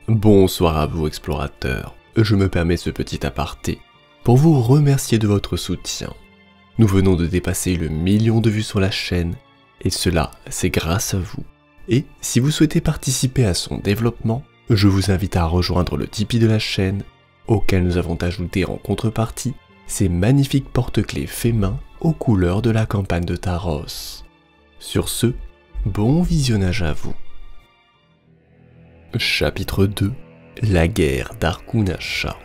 Bonsoir à vous explorateurs, je me permets ce petit aparté pour vous remercier de votre soutien. Nous venons de dépasser le 1 million de vues sur la chaîne et cela c'est grâce à vous. Et si vous souhaitez participer à son développement, je vous invite à rejoindre le Tipeee de la chaîne auquel nous avons ajouté en contrepartie ces magnifiques porte-clés faits main aux couleurs de la campagne de Taros. Sur ce, bon visionnage à vous. Chapitre 2. La guerre d'Arkunasha.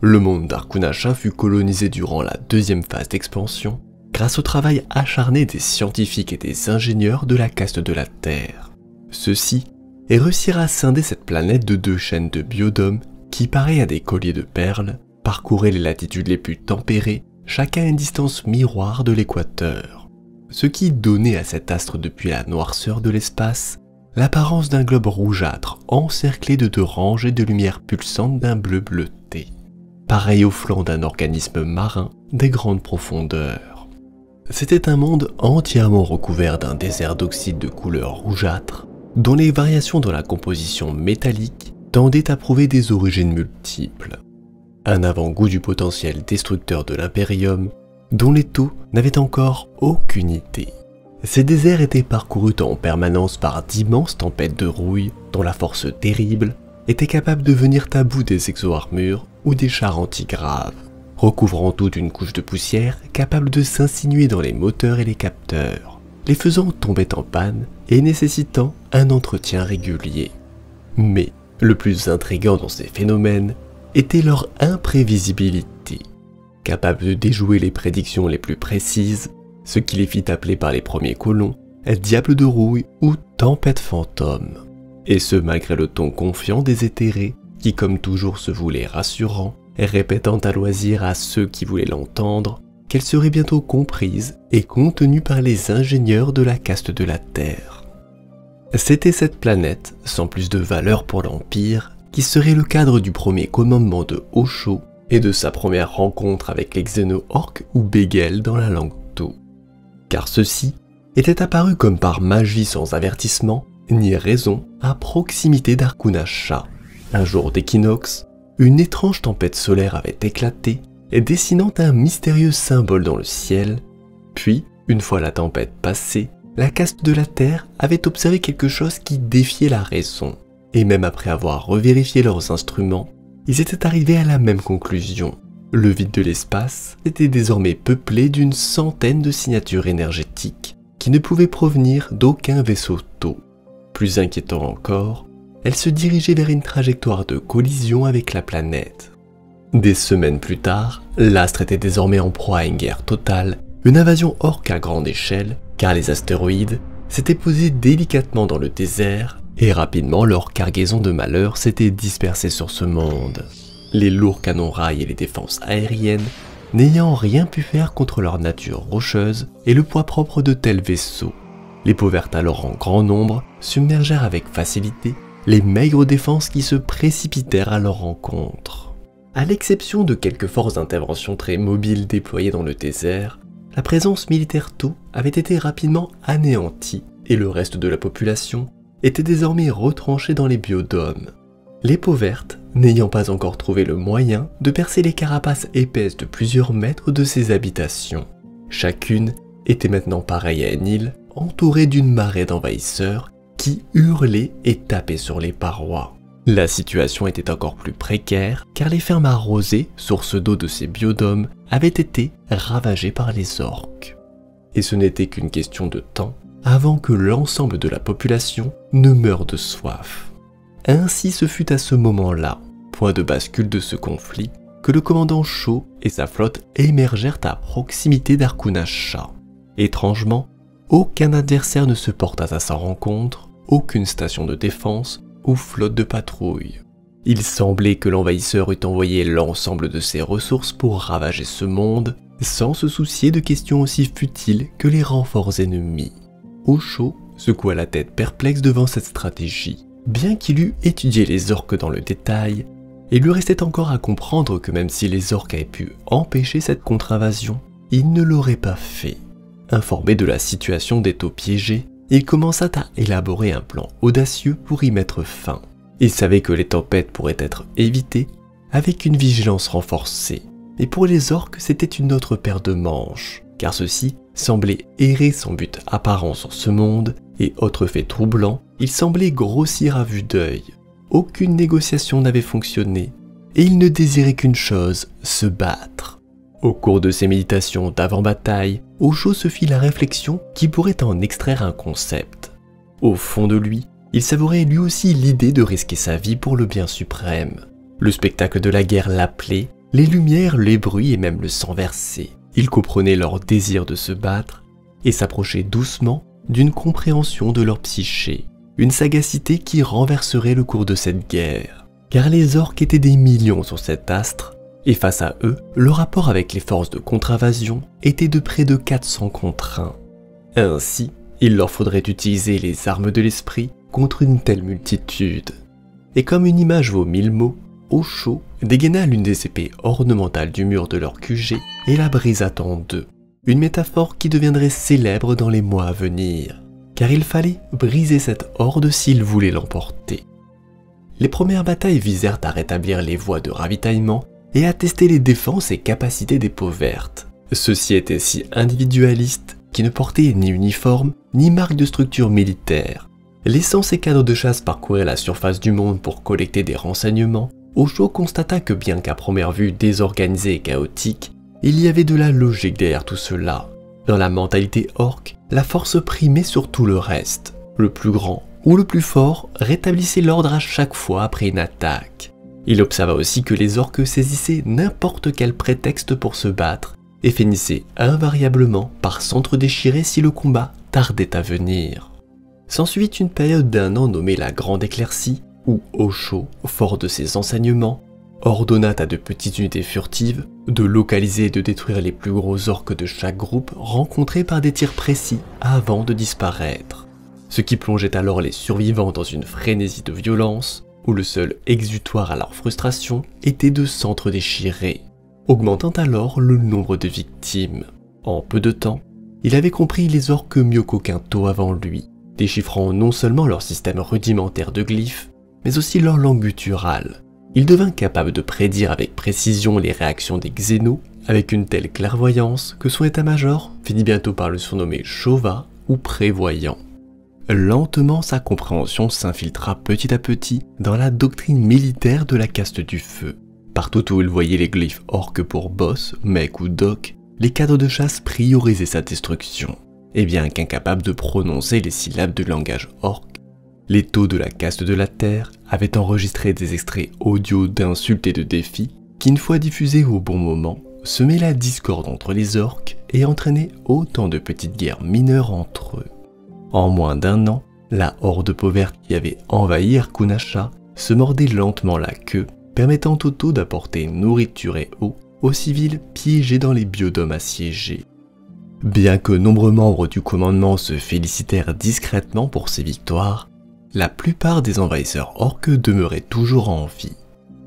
Le monde d'Arkunasha fut colonisé durant la deuxième phase d'expansion grâce au travail acharné des scientifiques et des ingénieurs de la caste de la Terre. Ceux-ci réussirent à scinder cette planète de 2 chaînes de biodômes qui, pareils à des colliers de perles, parcouraient les latitudes les plus tempérées, chacun à une distance miroir de l'équateur. Ce qui donnait à cet astre depuis la noirceur de l'espace l'apparence d'un globe rougeâtre encerclé de 2 rangées de lumière pulsante d'un bleu bleuté, pareil au flanc d'un organisme marin des grandes profondeurs. C'était un monde entièrement recouvert d'un désert d'oxyde de couleur rougeâtre, dont les variations dans la composition métallique tendaient à prouver des origines multiples. Un avant-goût du potentiel destructeur de l'Imperium, dont les taux n'avaient encore aucune idée. Ces déserts étaient parcourus en permanence par d'immenses tempêtes de rouille dont la force terrible était capable de venir à bout des exo-armures ou des chars antigraves, recouvrant tout d'une couche de poussière capable de s'insinuer dans les moteurs et les capteurs, les faisant tomber en panne et nécessitant un entretien régulier. Mais le plus intriguant dans ces phénomènes était leur imprévisibilité, capable de déjouer les prédictions les plus précises, ce qui les fit appeler par les premiers colons diable de rouille ou tempête fantôme. Et ce malgré le ton confiant des éthérés qui comme toujours se voulaient rassurants, répétant à loisir à ceux qui voulaient l'entendre qu'elle serait bientôt comprise et contenue par les ingénieurs de la caste de la Terre. C'était cette planète, sans plus de valeur pour l'Empire, qui serait le cadre du premier commandement de Osho et de sa première rencontre avec les xéno-orques ou Begel dans la langue Tau. Car ceux-ci étaient apparus comme par magie sans avertissement ni raison à proximité d'Arkunasha. Un jour d'équinoxe, une étrange tempête solaire avait éclaté, dessinant un mystérieux symbole dans le ciel, puis, une fois la tempête passée, la caste de la Terre avait observé quelque chose qui défiait la raison, et même après avoir revérifié leurs instruments, ils étaient arrivés à la même conclusion. Le vide de l'espace était désormais peuplé d'une centaine de signatures énergétiques qui ne pouvaient provenir d'aucun vaisseau Tau. Plus inquiétant encore, elles se dirigeaient vers une trajectoire de collision avec la planète. Des semaines plus tard, l'astre était désormais en proie à une guerre totale, une invasion orque à grande échelle, car les astéroïdes s'étaient posés délicatement dans le désert et rapidement leur cargaison de malheur s'était dispersée sur ce monde. Les lourds canons rails et les défenses aériennes n'ayant rien pu faire contre leur nature rocheuse et le poids propre de tels vaisseaux. Les peaux vertes alors en grand nombre submergèrent avec facilité les maigres défenses qui se précipitèrent à leur rencontre. À l'exception de quelques forces d'intervention très mobiles déployées dans le désert, la présence militaire Tau avait été rapidement anéantie et le reste de la population était désormais retranché dans les biodômes. Les peaux vertes n'ayant pas encore trouvé le moyen de percer les carapaces épaisses de plusieurs mètres de ces habitations. Chacune était maintenant pareille à une île entourée d'une marée d'envahisseurs qui hurlaient et tapaient sur les parois. La situation était encore plus précaire car les fermes arrosées, source d'eau de ces biodômes, avaient été ravagées par les orques. Et ce n'était qu'une question de temps avant que l'ensemble de la population ne meure de soif. Ainsi ce fut à ce moment-là, point de bascule de ce conflit, que le commandant Sho et sa flotte émergèrent à proximité d'Arkunasha. Étrangement, aucun adversaire ne se porta à sa rencontre, aucune station de défense ou flotte de patrouille. Il semblait que l'envahisseur eût envoyé l'ensemble de ses ressources pour ravager ce monde, sans se soucier de questions aussi futiles que les renforts ennemis. Osho secoua la tête perplexe devant cette stratégie. Bien qu'il eût étudié les orques dans le détail, il lui restait encore à comprendre que même si les orques avaient pu empêcher cette contre-invasion, ils ne l'auraient pas fait. Informés de la situation des taux piégés, il commença à élaborer un plan audacieux pour y mettre fin. Il savait que les tempêtes pourraient être évitées avec une vigilance renforcée. Et pour les orques, c'était une autre paire de manches, car ceux-ci semblaient errer sans but apparent sur ce monde, et autre fait troublant, ils semblaient grossir à vue d'œil. Aucune négociation n'avait fonctionné, et ils ne désiraient qu'une chose, se battre. Au cours de ses méditations d'avant-bataille, Osho se fit la réflexion qu'il pourrait en extraire un concept. Au fond de lui, il savourait lui aussi l'idée de risquer sa vie pour le bien suprême. Le spectacle de la guerre l'appelait, les lumières, les bruits et même le sang versé. Il comprenait leur désir de se battre et s'approchait doucement d'une compréhension de leur psyché, une sagacité qui renverserait le cours de cette guerre. Car les orques étaient des millions sur cet astre, et face à eux, le rapport avec les forces de contre-invasion était de près de 400 contre 1. Ainsi, il leur faudrait utiliser les armes de l'esprit contre une telle multitude. Et comme une image vaut 1000 mots, Osho dégaina l'une des épées ornementales du mur de leur QG et la brisa en deux, une métaphore qui deviendrait célèbre dans les mois à venir, car il fallait briser cette horde s'ils voulaient l'emporter. Les premières batailles visèrent à rétablir les voies de ravitaillement et à tester les défenses et capacités des peaux vertes. Ceux-ci étaient si individualistes qu'ils ne portaient ni uniforme ni marque de structure militaire. Laissant ses cadres de chasse parcourir la surface du monde pour collecter des renseignements, Osho constata que bien qu'à première vue désorganisé et chaotique, il y avait de la logique derrière tout cela. Dans la mentalité orque, la force primait sur tout le reste. Le plus grand ou le plus fort rétablissait l'ordre à chaque fois après une attaque. Il observa aussi que les orques saisissaient n'importe quel prétexte pour se battre et finissaient invariablement par s'entre-déchirer si le combat tardait à venir. S'ensuivit une période d'1 an nommée la Grande Éclaircie, où Osho, fort de ses enseignements, ordonna à de petites unités furtives de localiser et de détruire les plus gros orques de chaque groupe rencontrés par des tirs précis avant de disparaître. Ce qui plongeait alors les survivants dans une frénésie de violence, où le seul exutoire à leur frustration était de s'entre-déchirer, augmentant alors le nombre de victimes. En peu de temps, il avait compris les orques mieux qu'aucun taux avant lui, déchiffrant non seulement leur système rudimentaire de glyphes, mais aussi leur langue gutturale. Il devint capable de prédire avec précision les réactions des xénos avec une telle clairvoyance que son état-major finit bientôt par le surnommer Shova ou prévoyant. Lentement, sa compréhension s'infiltra petit à petit dans la doctrine militaire de la caste du feu. Partout où il voyait les glyphes orques pour boss, mec ou doc, les cadres de chasse priorisaient sa destruction. Et bien qu'incapable de prononcer les syllabes du langage orc, les taux de la caste de la Terre avaient enregistré des extraits audio d'insultes et de défis qui, une fois diffusés au bon moment, semaient la discorde entre les orques et entraînaient autant de petites guerres mineures entre eux. En moins d'1 an, la horde peau verte qui avait envahi Arkunasha se mordait lentement la queue, permettant au taux d'apporter nourriture et eau aux civils piégés dans les biodomes assiégés. Bien que nombreux membres du commandement se félicitèrent discrètement pour ces victoires, la plupart des envahisseurs orques demeuraient toujours en vie.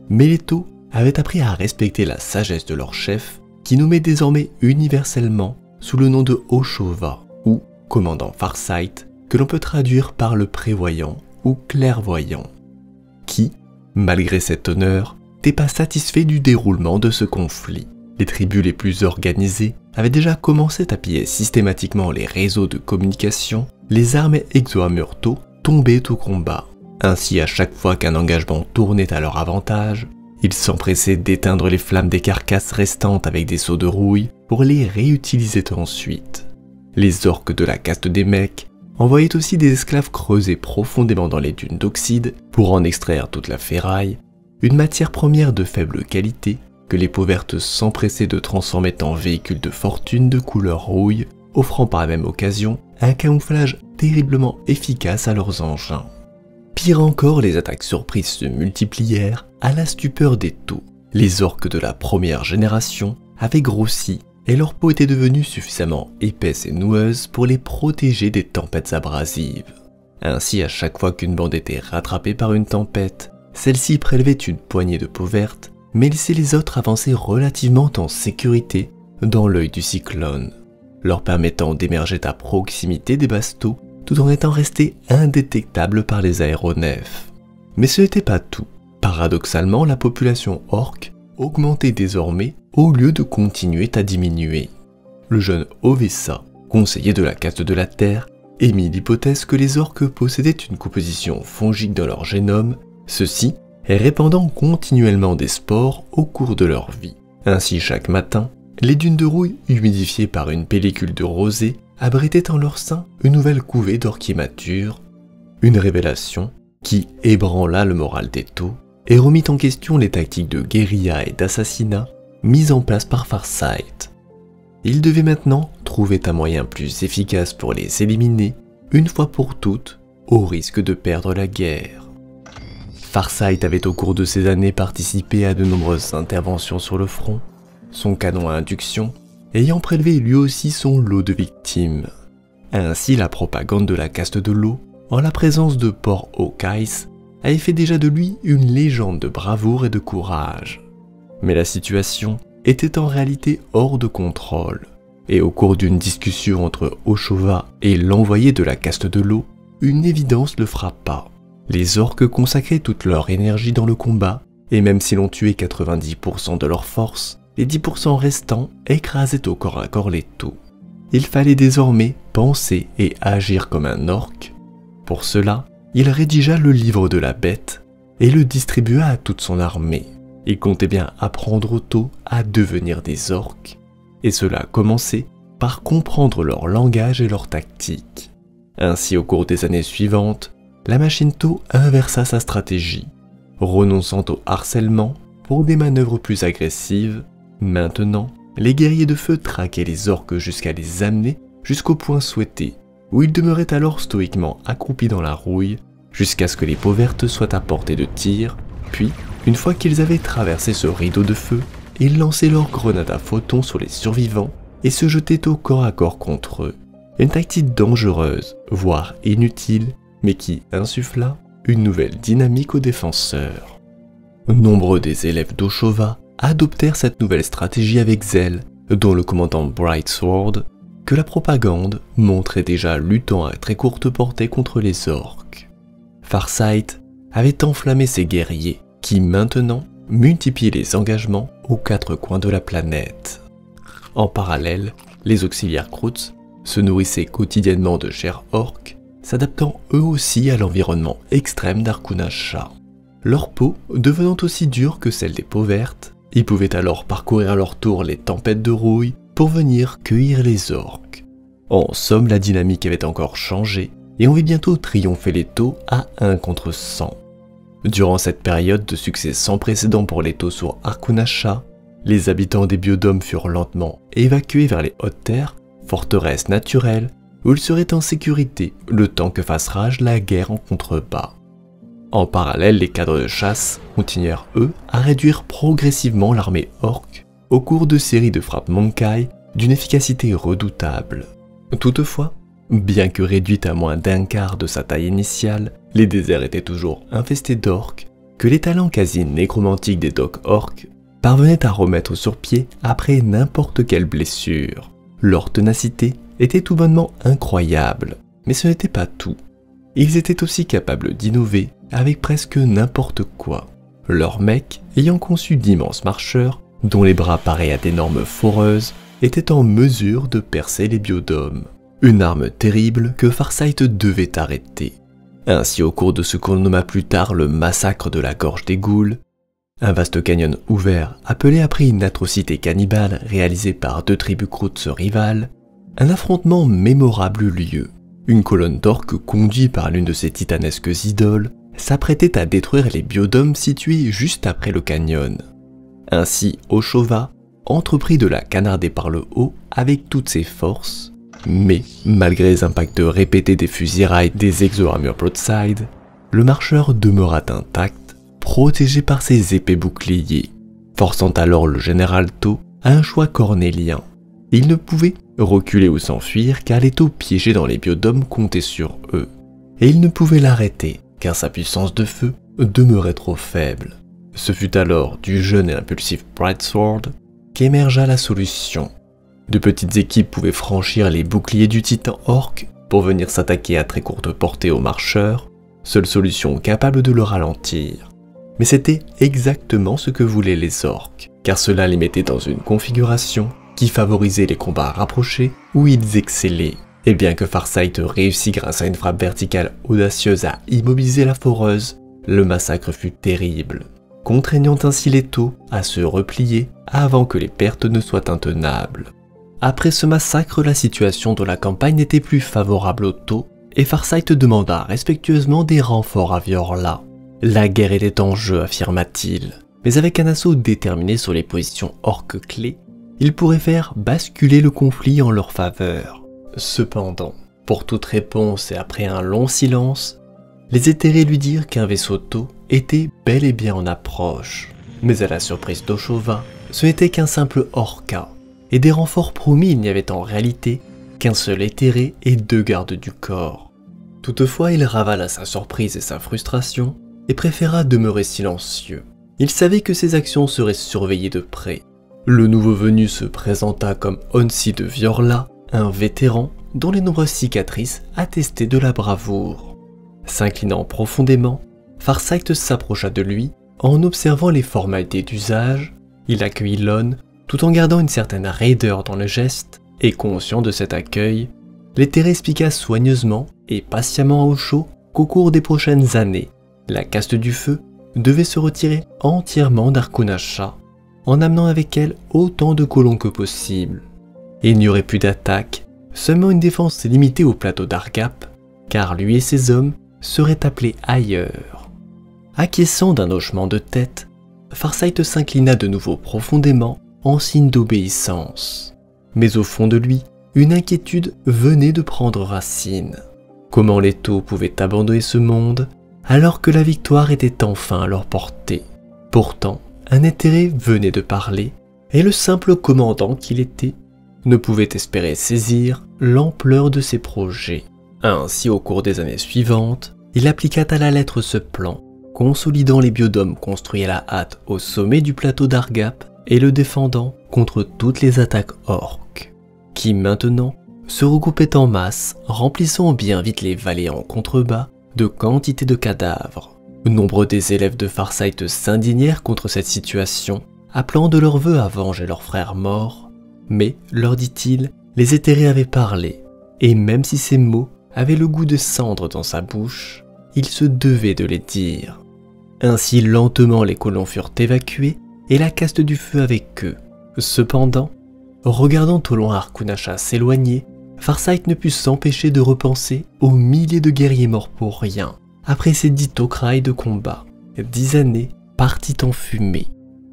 Mais les taux avaient appris à respecter la sagesse de leur chef, qui nommait désormais universellement sous le nom de Oshova, ou commandant Farsight, que l'on peut traduire par le prévoyant ou clairvoyant, qui, malgré cet honneur, n'était pas satisfait du déroulement de ce conflit. Les tribus les plus organisées avaient déjà commencé à piller systématiquement les réseaux de communication, les armées exo-amurto tombaient au combat. Ainsi, à chaque fois qu'un engagement tournait à leur avantage, ils s'empressaient d'éteindre les flammes des carcasses restantes avec des seaux de rouille pour les réutiliser ensuite. Les orques de la caste des mecs envoyaient aussi des esclaves creuser profondément dans les dunes d'oxyde pour en extraire toute la ferraille, une matière première de faible qualité que les peaux vertes s'empressaient de transformer en véhicules de fortune de couleur rouille, offrant par la même occasion un camouflage terriblement efficace à leurs engins. Pire encore, les attaques surprises se multiplièrent à la stupeur des taux. Les orques de la première génération avaient grossi et leur peau était devenue suffisamment épaisse et noueuse pour les protéger des tempêtes abrasives. Ainsi, à chaque fois qu'une bande était rattrapée par une tempête, celle-ci prélevait une poignée de peau verte, mais laissait les autres avancer relativement en sécurité dans l'œil du cyclone, leur permettant d'émerger à proximité des bastos tout en étant restés indétectables par les aéronefs. Mais ce n'était pas tout. Paradoxalement, la population orque augmentait désormais au lieu de continuer à diminuer. Le jeune Ovessa, conseiller de la caste de la Terre, émit l'hypothèse que les orques possédaient une composition fongique dans leur génome, ceci répandant continuellement des spores au cours de leur vie. Ainsi, chaque matin, les dunes de rouille humidifiées par une pellicule de rosée abritaient en leur sein une nouvelle couvée d'orques matures, une révélation qui ébranla le moral des taux et remit en question les tactiques de guérilla et d'assassinat mises en place par Farsight. Il devait maintenant trouver un moyen plus efficace pour les éliminer, une fois pour toutes, au risque de perdre la guerre. Farsight avait au cours de ces années participé à de nombreuses interventions sur le front, son canon à induction ayant prélevé lui aussi son lot de victimes. Ainsi, la propagande de la caste de l'eau, en la présence de Port Hawkeyes, avait fait déjà de lui une légende de bravoure et de courage. Mais la situation était en réalité hors de contrôle, et au cours d'une discussion entre Oshova et l'envoyé de la caste de l'eau, une évidence le frappa. Les orques consacraient toute leur énergie dans le combat, et même si l'on tuait 90% de leur force, les 10% restants écrasaient au corps à corps les taux. Il fallait désormais penser et agir comme un orque. Pour cela, il rédigea le livre de la bête et le distribua à toute son armée. Il comptait bien apprendre aux taux à devenir des orques, et cela commençait par comprendre leur langage et leur tactique. Ainsi, au cours des années suivantes, la machine taux inversa sa stratégie, renonçant au harcèlement pour des manœuvres plus agressives. Maintenant, les guerriers de feu traquaient les orques jusqu'à les amener jusqu'au point souhaité, où ils demeuraient alors stoïquement accroupis dans la rouille, jusqu'à ce que les peaux vertes soient à portée de tir, puis, une fois qu'ils avaient traversé ce rideau de feu, ils lançaient leurs grenades à photons sur les survivants et se jetaient au corps à corps contre eux. Une tactique dangereuse, voire inutile, mais qui insuffla une nouvelle dynamique aux défenseurs. Nombreux des élèves d'Oshova adoptèrent cette nouvelle stratégie avec zèle, dont le commandant Brightsword, que la propagande montrait déjà luttant à très courte portée contre les orques. Farsight avait enflammé ses guerriers, qui maintenant multipliaient les engagements aux quatre coins de la planète. En parallèle, les auxiliaires Krutz se nourrissaient quotidiennement de chair orque, s'adaptant eux aussi à l'environnement extrême d'Arkunasha. Leur peau devenant aussi dure que celle des peaux vertes, ils pouvaient alors parcourir à leur tour les tempêtes de rouille pour venir cueillir les orques. En somme, la dynamique avait encore changé et on vit bientôt triompher les taux à 1 contre 100. Durant cette période de succès sans précédent pour les taux sur Arkunasha, les habitants des biodomes furent lentement évacués vers les hautes terres, forteresses naturelles, où ils seraient en sécurité le temps que fasse rage la guerre en contrebas. En parallèle, les cadres de chasse continuèrent, eux, à réduire progressivement l'armée orque au cours de séries de frappes Monkai d'une efficacité redoutable. Toutefois, bien que réduite à moins d'un quart de sa taille initiale, les déserts étaient toujours infestés d'orques que les talents quasi nécromantiques des docs orques parvenaient à remettre sur pied après n'importe quelle blessure. Leur ténacité était tout bonnement incroyable, mais ce n'était pas tout. Ils étaient aussi capables d'innover avec presque n'importe quoi, leurs mecs ayant conçu d'immenses marcheurs dont les bras pareils à d'énormes foreuses étaient en mesure de percer les biodomes. Une arme terrible que Farsight devait arrêter. Ainsi, au cours de ce qu'on nomma plus tard le massacre de la Gorge des Ghouls, un vaste canyon ouvert appelé après une atrocité cannibale réalisée par deux tribus Krutz rivales, un affrontement mémorable eut lieu. Une colonne d'orques conduite par l'une de ces titanesques idoles s'apprêtait à détruire les biodomes situés juste après le canyon. Ainsi, Oshova entreprit de la canarder par le haut avec toutes ses forces, mais malgré les impacts répétés des fusillerailles des exo-armures broadside, le marcheur demeura intact, protégé par ses épais boucliers, forçant alors le général Tau à un choix cornélien. Il ne pouvait reculer ou s'enfuir car les taux piégés dans les biodomes comptaient sur eux, et il ne pouvait l'arrêter car sa puissance de feu demeurait trop faible. Ce fut alors du jeune et impulsif Brightsword qu'émergea la solution. De petites équipes pouvaient franchir les boucliers du titan orc pour venir s'attaquer à très courte portée aux marcheurs, seule solution capable de le ralentir. Mais c'était exactement ce que voulaient les orques, car cela les mettait dans une configuration qui favorisait les combats rapprochés où ils excellaient. Et bien que Farsight réussit grâce à une frappe verticale audacieuse à immobiliser la foreuse, le massacre fut terrible, contraignant ainsi les taux à se replier avant que les pertes ne soient intenables. Après ce massacre, la situation de la campagne n'était plus favorable aux taux, et Farsight demanda respectueusement des renforts à Viorla. La guerre était en jeu, affirma-t-il, mais avec un assaut déterminé sur les positions orques clés, il pourrait faire basculer le conflit en leur faveur. Cependant, pour toute réponse et après un long silence, les éthérés lui dirent qu'un vaisseau tau était bel et bien en approche. Mais à la surprise d'Oshova, ce n'était qu'un simple orca, et des renforts promis il n'y avait en réalité qu'un seul éthéré et 2 gardes du corps. Toutefois, il ravala sa surprise et sa frustration, et préféra demeurer silencieux. Il savait que ses actions seraient surveillées de près. Le nouveau venu se présenta comme Onsi de Viorla, un vétéran dont les nombreuses cicatrices attestaient de la bravoure. S'inclinant profondément, Farsight s'approcha de lui en observant les formalités d'usage. Il accueillit l'On tout en gardant une certaine raideur dans le geste, et conscient de cet accueil, l'éthéré expliqua soigneusement et patiemment à Osho qu'au cours des prochaines années, la caste du feu devait se retirer entièrement d'Arkunasha, en amenant avec elle autant de colons que possible. Il n'y aurait plus d'attaque, seulement une défense limitée au plateau d'Argap, car lui et ses hommes seraient appelés ailleurs. Acquiesçant d'un hochement de tête, Farsight s'inclina de nouveau profondément en signe d'obéissance. Mais au fond de lui, une inquiétude venait de prendre racine. Comment les taux pouvaient abandonner ce monde alors que la victoire était enfin à leur portée? Pourtant, un éthéré venait de parler, et le simple commandant qu'il était ne pouvait espérer saisir l'ampleur de ses projets. Ainsi, au cours des années suivantes, il appliqua à la lettre ce plan, consolidant les biodomes construits à la hâte au sommet du plateau d'Argap et le défendant contre toutes les attaques orques, qui maintenant se regroupaient en masse, remplissant bien vite les vallées en contrebas de quantité de cadavres. Nombreux des élèves de Farsight s'indignèrent contre cette situation, appelant de leurs vœux à venger leurs frères morts, mais, leur dit-il, les éthérés avaient parlé, et même si ces mots avaient le goût de cendre dans sa bouche, il se devait de les dire. Ainsi lentement les colons furent évacués, et la caste du feu avec eux. Cependant, regardant au loin Arkunasha s'éloigner, Farsight ne put s'empêcher de repenser aux milliers de guerriers morts pour rien, après ces 10 Tok'rai de combat, 10 années parties en fumée.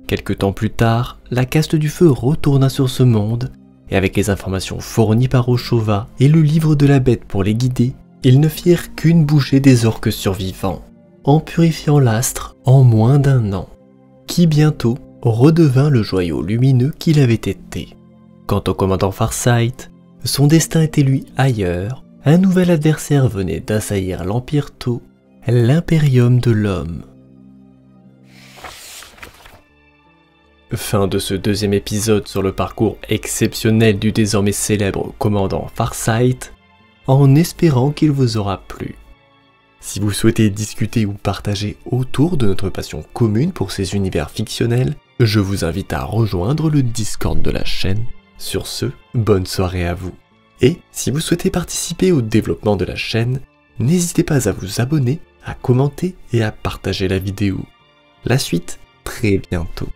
Quelque temps plus tard, la caste du feu retourna sur ce monde, et avec les informations fournies par Oshova et le livre de la bête pour les guider, ils ne firent qu'une bouchée des orques survivants, en purifiant l'astre en moins d'1 an, qui bientôt redevint le joyau lumineux qu'il avait été. Quant au commandant Farsight, son destin était lui ailleurs. Un nouvel adversaire venait d'assaillir l'Empire Tau, l'impérium de l'homme. Fin de ce 2e épisode sur le parcours exceptionnel du désormais célèbre commandant Farsight, en espérant qu'il vous aura plu. Si vous souhaitez discuter ou partager autour de notre passion commune pour ces univers fictionnels, je vous invite à rejoindre le Discord de la chaîne. Sur ce, bonne soirée à vous. Et si vous souhaitez participer au développement de la chaîne, n'hésitez pas à vous abonner, à commenter et à partager la vidéo. La suite, très bientôt.